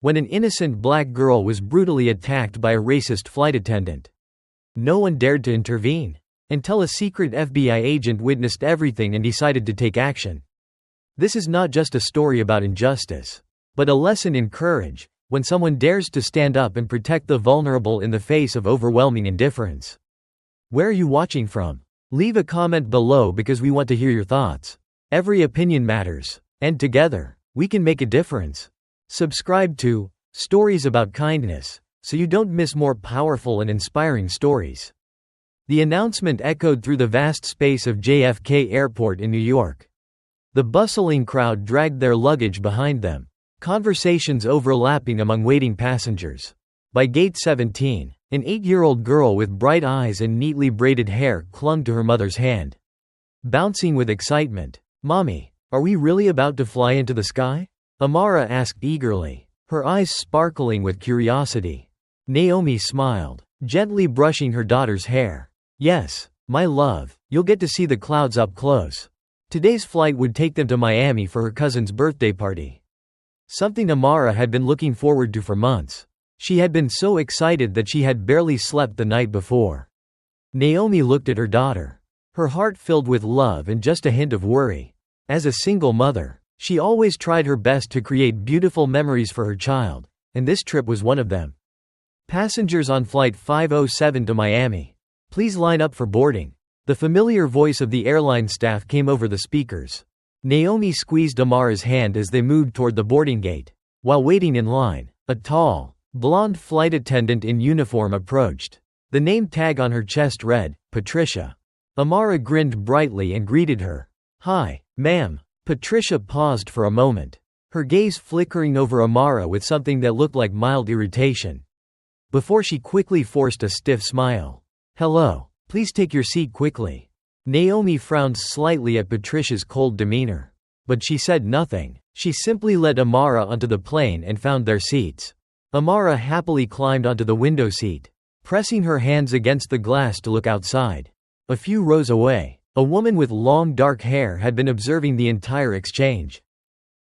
when an innocent black girl was brutally attacked by a racist flight attendant. No one dared to intervene, until a secret FBI agent witnessed everything and decided to take action. This is not just a story about injustice, but a lesson in courage, when someone dares to stand up and protect the vulnerable in the face of overwhelming indifference. Where are you watching from? Leave a comment below because we want to hear your thoughts. Every opinion matters, and together, we can make a difference. Subscribe to Stories About Kindness, so you don't miss more powerful and inspiring stories. The announcement echoed through the vast space of JFK Airport in New York. The bustling crowd dragged their luggage behind them, conversations overlapping among waiting passengers. By gate 17, an 8-year-old girl with bright eyes and neatly braided hair clung to her mother's hand, bouncing with excitement. "Mommy, are we really about to fly into the sky?" Amara asked eagerly, her eyes sparkling with curiosity. Naomi smiled, gently brushing her daughter's hair. "Yes, my love, you'll get to see the clouds up close. Today's flight would take them to Miami for her cousin's birthday party." Something Amara had been looking forward to for months. She had been so excited that she had barely slept the night before. Naomi looked at her daughter, her heart filled with love and just a hint of worry. As a single mother, she always tried her best to create beautiful memories for her child, and this trip was one of them. "Passengers on Flight 507 to Miami, please line up for boarding." The familiar voice of the airline staff came over the speakers. Naomi squeezed Amara's hand as they moved toward the boarding gate. While waiting in line, a tall, blonde flight attendant in uniform approached. The name tag on her chest read, Patricia. Amara grinned brightly and greeted her. "Hi, ma'am." Patricia paused for a moment, her gaze flickering over Amara with something that looked like mild irritation, before she quickly forced a stiff smile. "Hello, please take your seat quickly." Naomi frowned slightly at Patricia's cold demeanor, but she said nothing. She simply led Amara onto the plane and found their seats. Amara happily climbed onto the window seat, pressing her hands against the glass to look outside. A few rows away, a woman with long dark hair had been observing the entire exchange.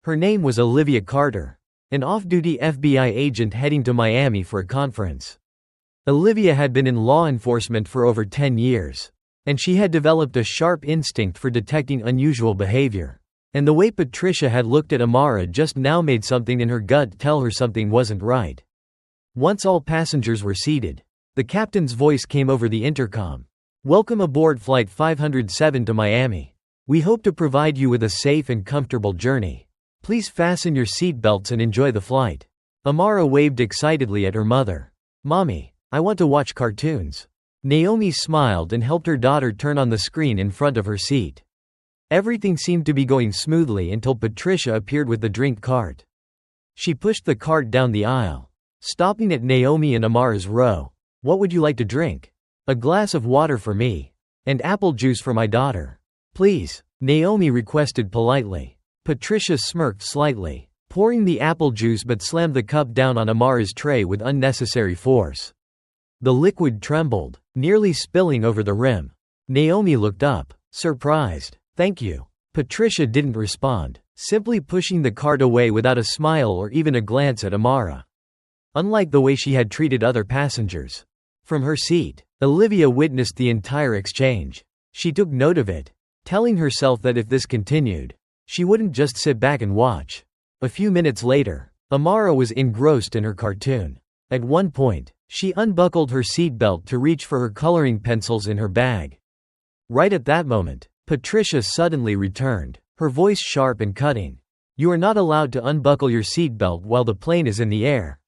Her name was Olivia Carter, an off-duty FBI agent heading to Miami for a conference. Olivia had been in law enforcement for over 10 years, and she had developed a sharp instinct for detecting unusual behavior. And the way Patricia had looked at Amara just now made something in her gut tell her something wasn't right. Once all passengers were seated, the captain's voice came over the intercom. "Welcome aboard Flight 507 to Miami. We hope to provide you with a safe and comfortable journey. Please fasten your seatbelts and enjoy the flight." Amara waved excitedly at her mother. "Mommy, I want to watch cartoons." Naomi smiled and helped her daughter turn on the screen in front of her seat. Everything seemed to be going smoothly until Patricia appeared with the drink cart. She pushed the cart down the aisle, stopping at Naomi and Amara's row. "What would you like to drink?" "A glass of water for me. And apple juice for my daughter. Please," Naomi requested politely. Patricia smirked slightly, pouring the apple juice but slammed the cup down on Amara's tray with unnecessary force. The liquid trembled, nearly spilling over the rim. Naomi looked up, surprised. "Thank you." Patricia didn't respond, simply pushing the cart away without a smile or even a glance at Amara. Unlike the way she had treated other passengers. From her seat, Olivia witnessed the entire exchange. She took note of it, telling herself that if this continued, she wouldn't just sit back and watch. A few minutes later, Amara was engrossed in her cartoon. At one point, she unbuckled her seatbelt to reach for her coloring pencils in her bag. Right at that moment, Patricia suddenly returned, her voice sharp and cutting. "You are not allowed to unbuckle your seatbelt while the plane is in the air.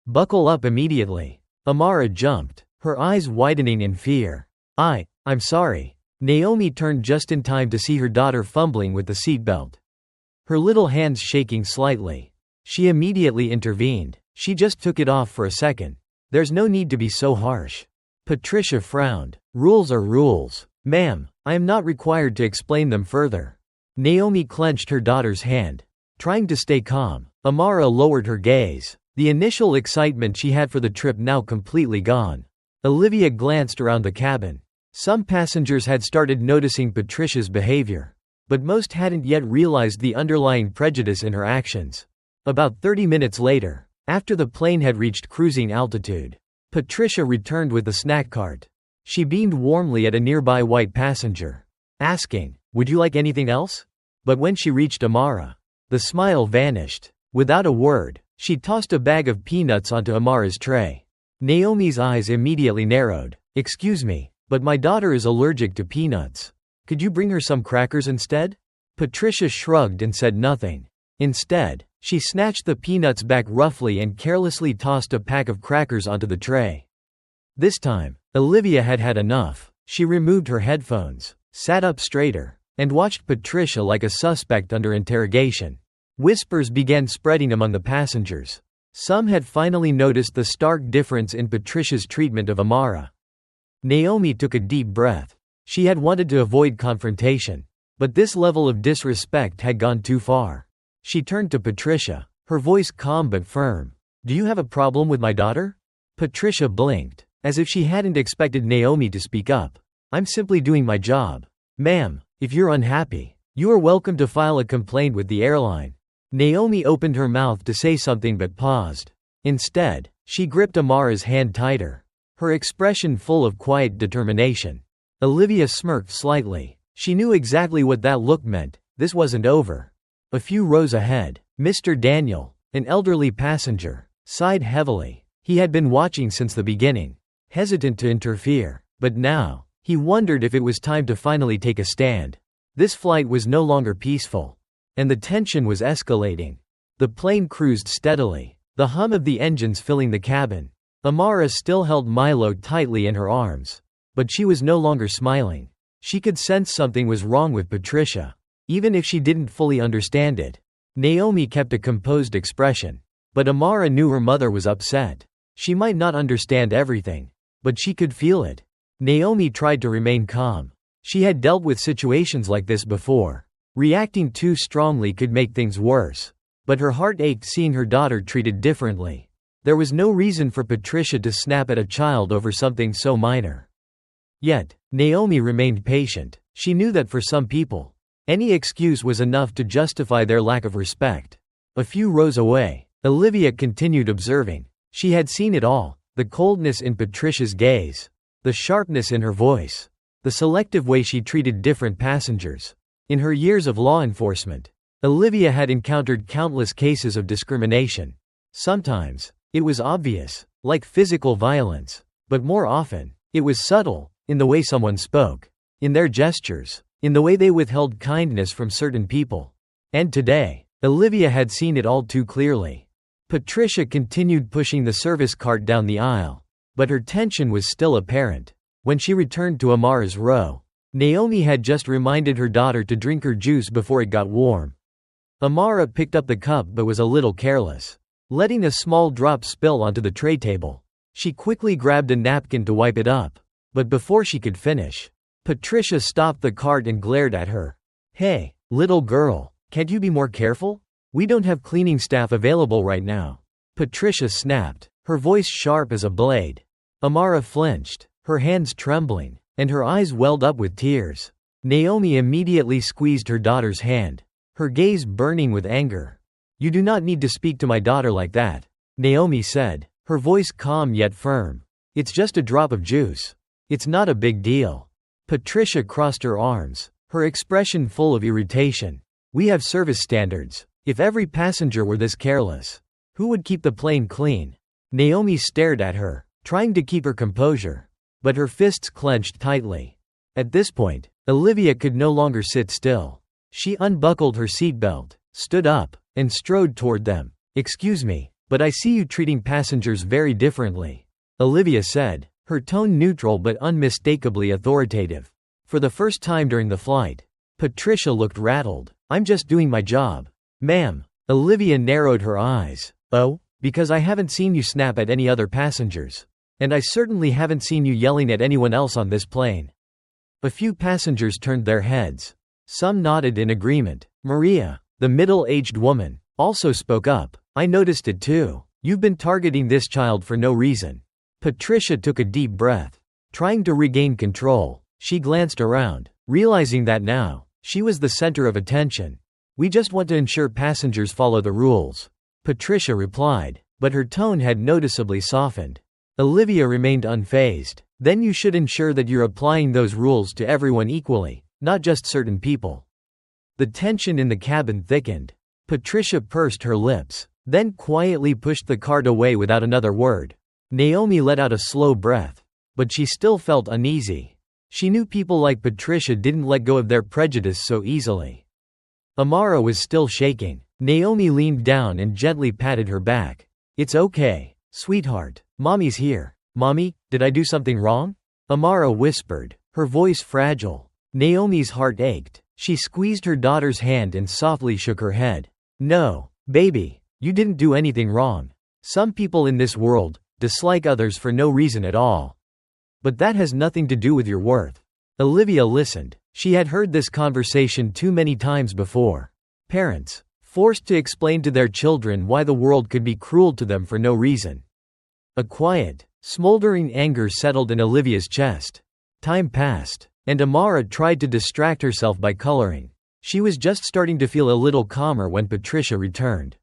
Buckle up immediately." Amara jumped, her eyes widening in fear. I'm sorry." Naomi turned just in time to see her daughter fumbling with the seatbelt, her little hands shaking slightly. She immediately intervened. "She just took it off for a second. There's no need to be so harsh." Patricia frowned. "Rules are rules, ma'am. I am not required to explain them further." Naomi clenched her daughter's hand, trying to stay calm. Amara lowered her gaze, the initial excitement she had for the trip now completely gone. Olivia glanced around the cabin. Some passengers had started noticing Patricia's behavior, but most hadn't yet realized the underlying prejudice in her actions. About 30 minutes later, After the plane had reached cruising altitude, Patricia returned with the snack cart. She beamed warmly at a nearby white passenger, asking, "Would you like anything else?" But when she reached Amara, the smile vanished. Without a word, she tossed a bag of peanuts onto Amara's tray. Naomi's eyes immediately narrowed. "Excuse me, but my daughter is allergic to peanuts. Could you bring her some crackers instead?" Patricia shrugged and said nothing. Instead, she snatched the peanuts back roughly and carelessly tossed a pack of crackers onto the tray. This time, Olivia had had enough. She removed her headphones, sat up straighter, and watched Patricia like a suspect under interrogation. Whispers began spreading among the passengers. Some had finally noticed the stark difference in Patricia's treatment of Amara. Naomi took a deep breath. She had wanted to avoid confrontation, but this level of disrespect had gone too far. She turned to Patricia, her voice calm but firm. "Do you have a problem with my daughter?" Patricia blinked, as if she hadn't expected Naomi to speak up. "I'm simply doing my job. Ma'am, if you're unhappy, you are welcome to file a complaint with the airline." Naomi opened her mouth to say something but paused. Instead, she gripped Amara's hand tighter, her expression full of quiet determination. Olivia smirked slightly. She knew exactly what that look meant. This wasn't over. A few rows ahead, Mr. Daniel, an elderly passenger, sighed heavily. He had been watching since the beginning, hesitant to interfere, but now, he wondered if it was time to finally take a stand. This flight was no longer peaceful, and the tension was escalating. The plane cruised steadily, the hum of the engines filling the cabin. Amara still held Milo tightly in her arms, but she was no longer smiling. She could sense something was wrong with Patricia, even if she didn't fully understand it. Naomi kept a composed expression, but Amara knew her mother was upset. She might not understand everything, but she could feel it. Naomi tried to remain calm. She had dealt with situations like this before. Reacting too strongly could make things worse, but her heart ached seeing her daughter treated differently. There was no reason for Patricia to snap at a child over something so minor. Yet, Naomi remained patient. She knew that for some people, any excuse was enough to justify their lack of respect. A few rows away, Olivia continued observing. She had seen it all: the coldness in Patricia's gaze, the sharpness in her voice, the selective way she treated different passengers. In her years of law enforcement, Olivia had encountered countless cases of discrimination. Sometimes, it was obvious, like physical violence, but more often, it was subtle, in the way someone spoke, in their gestures, in the way they withheld kindness from certain people. And today, Olivia had seen it all too clearly. Patricia continued pushing the service cart down the aisle, but her tension was still apparent. When she returned to Amara's row, Naomi had just reminded her daughter to drink her juice before it got warm. Amara picked up the cup but was a little careless, letting a small drop spill onto the tray table. She quickly grabbed a napkin to wipe it up, but before she could finish, Patricia stopped the cart and glared at her. "Hey, little girl, can't you be more careful? We don't have cleaning staff available right now." Patricia snapped, her voice sharp as a blade. Amara flinched, her hands trembling, and her eyes welled up with tears. Naomi immediately squeezed her daughter's hand, her gaze burning with anger. "You do not need to speak to my daughter like that," Naomi said, her voice calm yet firm. "It's just a drop of juice. It's not a big deal." Patricia crossed her arms, her expression full of irritation. "We have service standards. If every passenger were this careless, who would keep the plane clean?" Naomi stared at her, trying to keep her composure, but her fists clenched tightly. At this point, Olivia could no longer sit still. She unbuckled her seatbelt, stood up, and strode toward them. "Excuse me, but I see you treating passengers very differently," Olivia said, her tone neutral but unmistakably authoritative. For the first time during the flight, Patricia looked rattled. "I'm just doing my job, ma'am." Olivia narrowed her eyes. "Oh? Because I haven't seen you snap at any other passengers. And I certainly haven't seen you yelling at anyone else on this plane." A few passengers turned their heads. Some nodded in agreement. Maria, the middle-aged woman, also spoke up. "I noticed it too. You've been targeting this child for no reason." Patricia took a deep breath. Trying to regain control, she glanced around, realizing that now, she was the center of attention. "We just want to ensure passengers follow the rules," Patricia replied. but her tone had noticeably softened. Olivia remained unfazed. Then you should ensure that you're applying those rules to everyone equally, not just certain people. The tension in the cabin thickened. Patricia pursed her lips, then quietly pushed the cart away without another word. Naomi let out a slow breath, but she still felt uneasy. She knew people like Patricia didn't let go of their prejudice so easily. Amara was still shaking. Naomi leaned down and gently patted her back. "It's okay, sweetheart. Mommy's here." "Mommy, did I do something wrong?" Amara whispered, her voice fragile. Naomi's heart ached. She squeezed her daughter's hand and softly shook her head. "No, baby, you didn't do anything wrong. Some people in this world dislike others for no reason at all. But that has nothing to do with your worth." Olivia listened. She had heard this conversation too many times before. Parents, forced to explain to their children why the world could be cruel to them for no reason. A quiet, smoldering anger settled in Olivia's chest. Time passed, and Amara tried to distract herself by coloring. She was just starting to feel a little calmer when Patricia returned.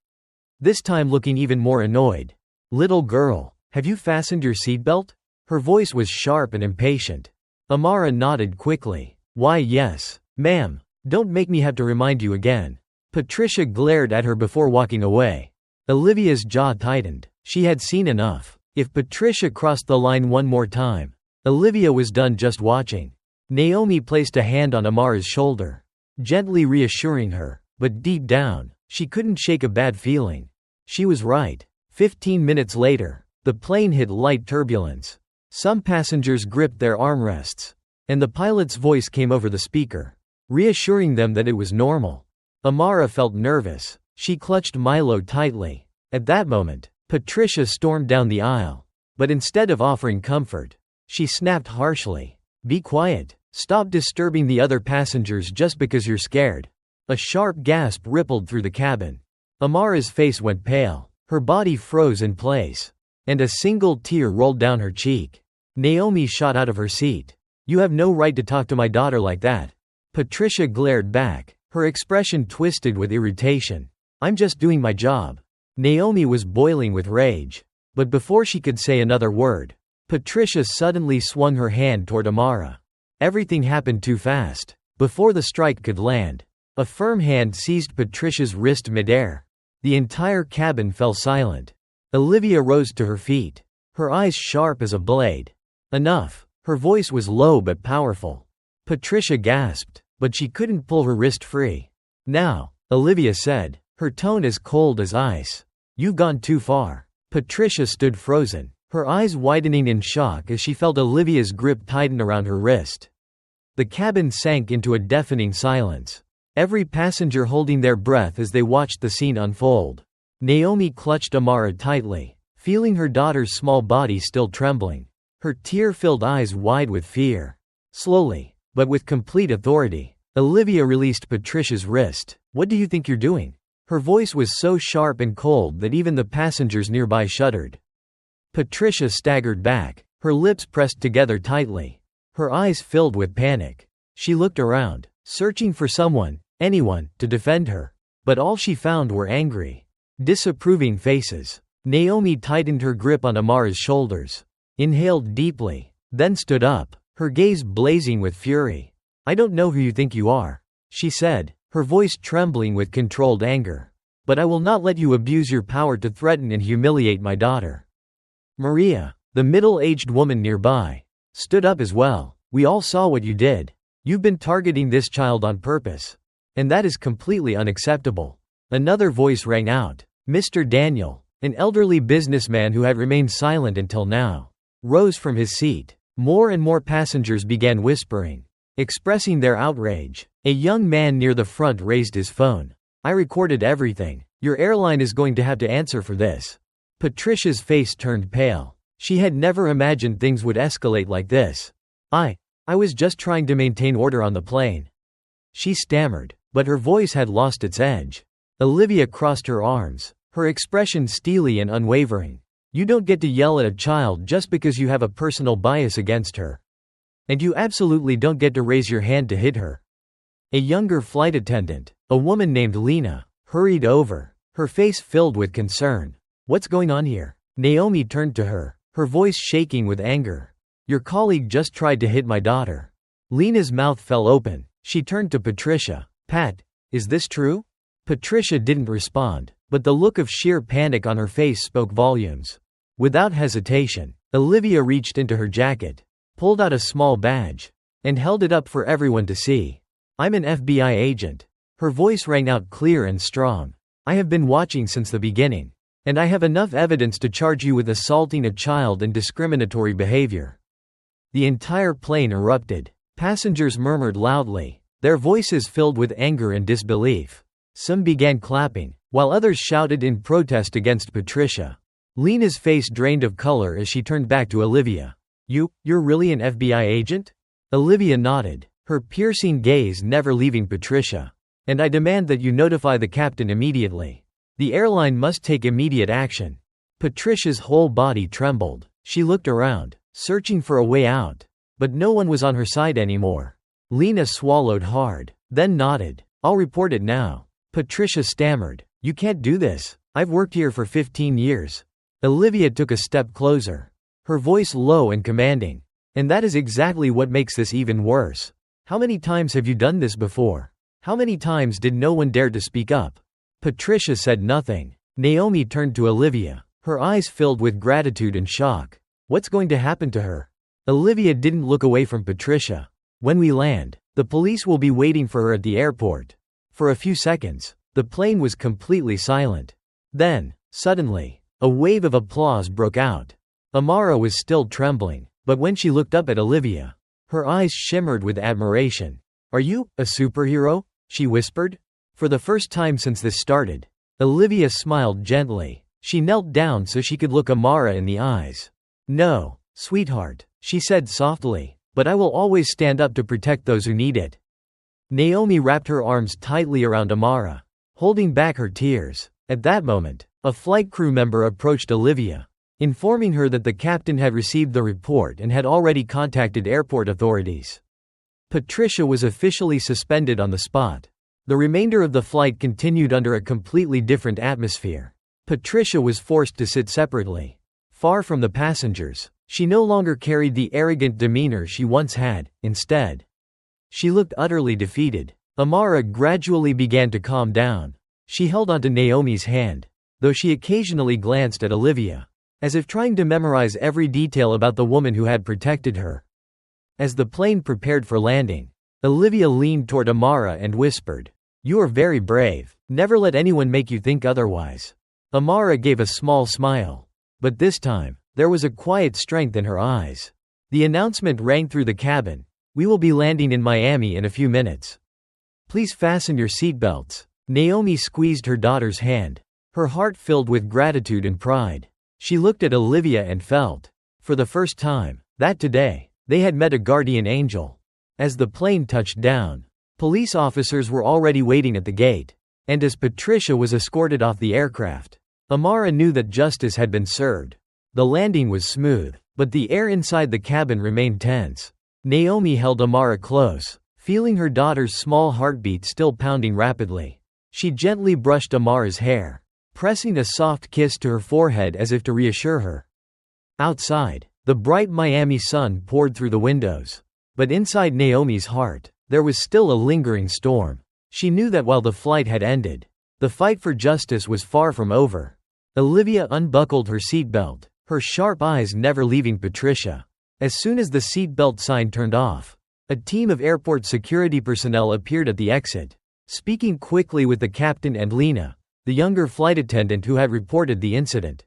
This time looking even more annoyed. "Little girl, have you fastened your seatbelt?" Her voice was sharp and impatient. Amara nodded quickly. "Why, yes, ma'am. Don't make me have to remind you again." Patricia glared at her before walking away. Olivia's jaw tightened. She had seen enough. If Patricia crossed the line one more time, Olivia was done just watching. Naomi placed a hand on Amara's shoulder, gently reassuring her, but deep down, she couldn't shake a bad feeling. She was right. 15 minutes later, the plane hit light turbulence. Some passengers gripped their armrests, and the pilot's voice came over the speaker, reassuring them that it was normal. Amara felt nervous. She clutched Milo tightly. At that moment, Patricia stormed down the aisle. But instead of offering comfort, she snapped harshly. "Be quiet. Stop disturbing the other passengers just because you're scared." A sharp gasp rippled through the cabin. Amara's face went pale. Her body froze in place, and a single tear rolled down her cheek. Naomi shot out of her seat. "You have no right to talk to my daughter like that." Patricia glared back, her expression twisted with irritation. "I'm just doing my job." Naomi was boiling with rage. But before she could say another word, Patricia suddenly swung her hand toward Amara. Everything happened too fast. Before the strike could land, a firm hand seized Patricia's wrist midair. The entire cabin fell silent. Olivia rose to her feet, her eyes sharp as a blade. "Enough." Her voice was low but powerful. Patricia gasped, but she couldn't pull her wrist free. "Now," Olivia said, her tone as cold as ice. "You've gone too far." Patricia stood frozen, her eyes widening in shock as she felt Olivia's grip tighten around her wrist. The cabin sank into a deafening silence, every passenger holding their breath as they watched the scene unfold. Naomi clutched Amara tightly, feeling her daughter's small body still trembling, her tear-filled eyes wide with fear. Slowly, but with complete authority, Olivia released Patricia's wrist. "What do you think you're doing?" Her voice was so sharp and cold that even the passengers nearby shuddered. Patricia staggered back, her lips pressed together tightly, her eyes filled with panic. She looked around, searching for someone, anyone, to defend her. But all she found were angry, disapproving faces. Naomi tightened her grip on Amara's shoulders, inhaled deeply, then stood up, her gaze blazing with fury. "I don't know who you think you are," she said, her voice trembling with controlled anger. "But I will not let you abuse your power to threaten and humiliate my daughter." Maria, the middle-aged woman nearby, stood up as well. "We all saw what you did. You've been targeting this child on purpose. And that is completely unacceptable." Another voice rang out. Mr. Daniel, an elderly businessman who had remained silent until now, rose from his seat. More and more passengers began whispering, expressing their outrage. A young man near the front raised his phone. "I recorded everything. Your airline is going to have to answer for this." Patricia's face turned pale. She had never imagined things would escalate like this. I was just trying to maintain order on the plane," she stammered, but her voice had lost its edge. Olivia crossed her arms, her expression steely and unwavering. "You don't get to yell at a child just because you have a personal bias against her. And you absolutely don't get to raise your hand to hit her." A younger flight attendant, a woman named Lena, hurried over, her face filled with concern. What's going on here? Naomi turned to her, her voice shaking with anger. Your colleague just tried to hit my daughter. Lena's mouth fell open. She turned to Patricia. Pat, is this true? Patricia didn't respond, but the look of sheer panic on her face spoke volumes. Without hesitation, Olivia reached into her jacket, pulled out a small badge, and held it up for everyone to see. I'm an FBI agent. Her voice rang out clear and strong. I have been watching since the beginning, and I have enough evidence to charge you with assaulting a child and discriminatory behavior. The entire plane erupted. Passengers murmured loudly, their voices filled with anger and disbelief. Some began clapping, while others shouted in protest against Patricia. Lena's face drained of color as she turned back to Olivia. You're really an FBI agent? Olivia nodded, her piercing gaze never leaving Patricia. And I demand that you notify the captain immediately. The airline must take immediate action. Patricia's whole body trembled. She looked around, searching for a way out. But no one was on her side anymore. Lena swallowed hard, then nodded. I'll report it now. Patricia stammered. You can't do this. I've worked here for 15 years. Olivia took a step closer, her voice low and commanding. And that is exactly what makes this even worse. How many times have you done this before? How many times did no one dare to speak up? Patricia said nothing. Naomi turned to Olivia, her eyes filled with gratitude and shock. What's going to happen to her? Olivia didn't look away from Patricia. When we land, the police will be waiting for her at the airport. For a few seconds, the plane was completely silent. Then, suddenly, a wave of applause broke out. Amara was still trembling, but when she looked up at Olivia, her eyes shimmered with admiration. Are you a superhero? She whispered. For the first time since this started, Olivia smiled gently. She knelt down so she could look Amara in the eyes. No, sweetheart, she said softly, but I will always stand up to protect those who need it. Naomi wrapped her arms tightly around Amara, holding back her tears. At that moment, a flight crew member approached Olivia, informing her that the captain had received the report and had already contacted airport authorities. Patricia was officially suspended on the spot. The remainder of the flight continued under a completely different atmosphere. Patricia was forced to sit separately, far from the passengers. She no longer carried the arrogant demeanor she once had. Instead, she looked utterly defeated. Amara gradually began to calm down. She held onto Naomi's hand, though she occasionally glanced at Olivia, as if trying to memorize every detail about the woman who had protected her. As the plane prepared for landing, Olivia leaned toward Amara and whispered, "You are very brave. Never let anyone make you think otherwise." Amara gave a small smile. But this time, there was a quiet strength in her eyes. The announcement rang through the cabin. We will be landing in Miami in a few minutes. Please fasten your seatbelts. Naomi squeezed her daughter's hand, her heart filled with gratitude and pride. She looked at Olivia and felt, for the first time, that today, they had met a guardian angel. As the plane touched down, police officers were already waiting at the gate. And as Patricia was escorted off the aircraft, Amara knew that justice had been served. The landing was smooth, but the air inside the cabin remained tense. Naomi held Amara close, feeling her daughter's small heartbeat still pounding rapidly. She gently brushed Amara's hair, pressing a soft kiss to her forehead as if to reassure her. Outside, the bright Miami sun poured through the windows. But inside Naomi's heart, there was still a lingering storm. She knew that while the flight had ended, the fight for justice was far from over. Olivia unbuckled her seatbelt, her sharp eyes never leaving Patricia. As soon as the seatbelt sign turned off, a team of airport security personnel appeared at the exit, speaking quickly with the captain and Lena, the younger flight attendant who had reported the incident.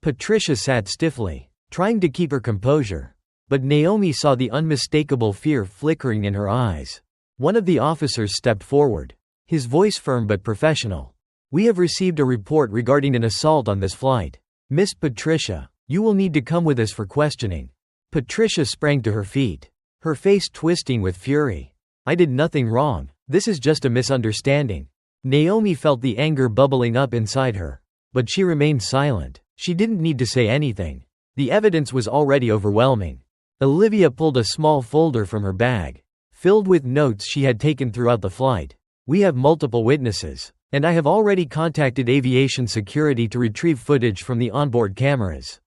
Patricia sat stiffly, trying to keep her composure. But Naomi saw the unmistakable fear flickering in her eyes. One of the officers stepped forward, his voice firm but professional. We have received a report regarding an assault on this flight. Miss Patricia, you will need to come with us for questioning. Patricia sprang to her feet, her face twisting with fury. I did nothing wrong. This is just a misunderstanding. Naomi felt the anger bubbling up inside her. But she remained silent. She didn't need to say anything. The evidence was already overwhelming. Olivia pulled a small folder from her bag, filled with notes she had taken throughout the flight. We have multiple witnesses. And I have already contacted aviation security to retrieve footage from the onboard cameras.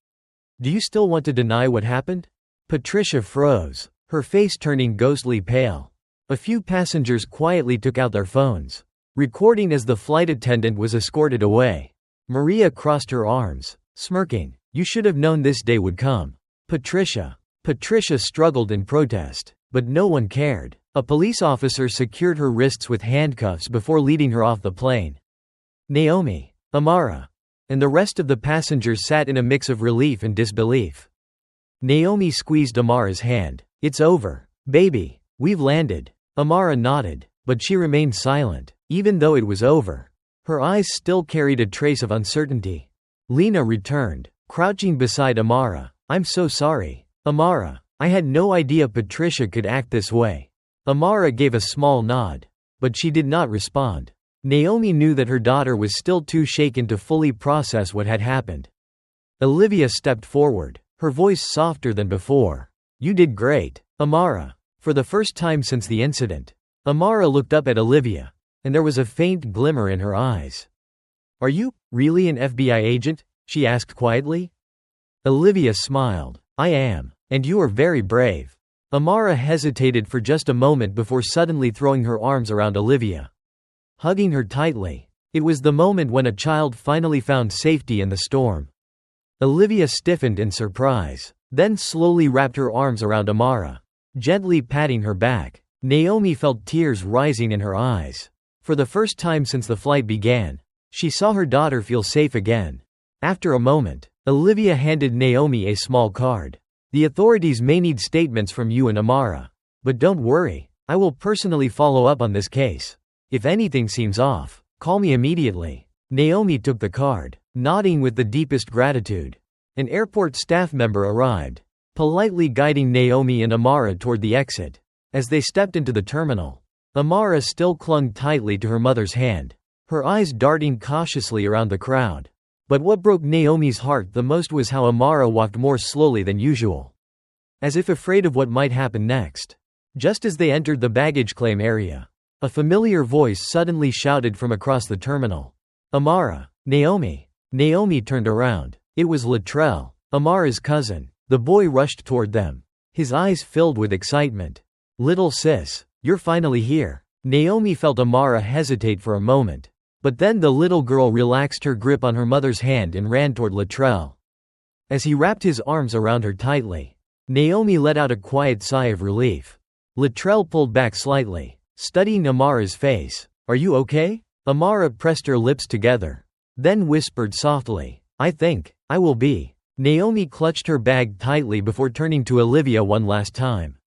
Do you still want to deny what happened? Patricia froze, her face turning ghostly pale. A few passengers quietly took out their phones, recording as the flight attendant was escorted away. Maria crossed her arms, smirking. You should have known this day would come. Patricia struggled in protest, but no one cared. A police officer secured her wrists with handcuffs before leading her off the plane. Naomi, Amara, and the rest of the passengers sat in a mix of relief and disbelief. Naomi squeezed Amara's hand. It's over, baby. We've landed. Amara nodded, but she remained silent, even though it was over. Her eyes still carried a trace of uncertainty. Lena returned, crouching beside Amara. I'm so sorry, Amara. I had no idea Patricia could act this way. Amara gave a small nod, but she did not respond. Naomi knew that her daughter was still too shaken to fully process what had happened. Olivia stepped forward, her voice softer than before. You did great, Amara. For the first time since the incident, Amara looked up at Olivia, and there was a faint glimmer in her eyes. Are you really an FBI agent? She asked quietly. Olivia smiled. I am, and you are very brave. Amara hesitated for just a moment before suddenly throwing her arms around Olivia, hugging her tightly. It was the moment when a child finally found safety in the storm. Olivia stiffened in surprise, then slowly wrapped her arms around Amara, gently patting her back. Naomi felt tears rising in her eyes. For the first time since the flight began, she saw her daughter feel safe again. After a moment, Olivia handed Naomi a small card. The authorities may need statements from you and Amara. But don't worry, I will personally follow up on this case. If anything seems off, call me immediately. Naomi took the card, nodding with the deepest gratitude. An airport staff member arrived, politely guiding Naomi and Amara toward the exit. As they stepped into the terminal, Amara still clung tightly to her mother's hand, her eyes darting cautiously around the crowd. But what broke Naomi's heart the most was how Amara walked more slowly than usual, as if afraid of what might happen next. Just as they entered the baggage claim area, a familiar voice suddenly shouted from across the terminal. Amara, Naomi. Naomi turned around. It was Latrell, Amara's cousin. The boy rushed toward them, his eyes filled with excitement. Little sis, you're finally here. Naomi felt Amara hesitate for a moment. But then the little girl relaxed her grip on her mother's hand and ran toward Latrell. As he wrapped his arms around her tightly, Naomi let out a quiet sigh of relief. Latrell pulled back slightly, studying Amara's face. Are you okay? Amara pressed her lips together, then whispered softly, I think I will be. Naomi clutched her bag tightly before turning to Olivia one last time.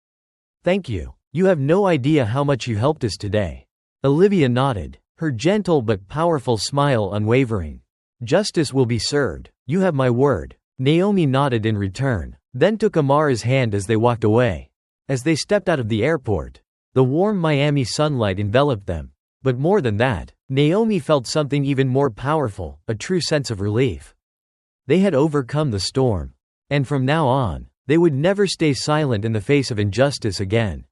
Thank you. You have no idea how much you helped us today. Olivia nodded, her gentle but powerful smile unwavering. Justice will be served. You have my word. Naomi nodded in return, then took Amara's hand as they walked away. As they stepped out of the airport, the warm Miami sunlight enveloped them. But more than that, Naomi felt something even more powerful, a true sense of relief. They had overcome the storm. And from now on, they would never stay silent in the face of injustice again.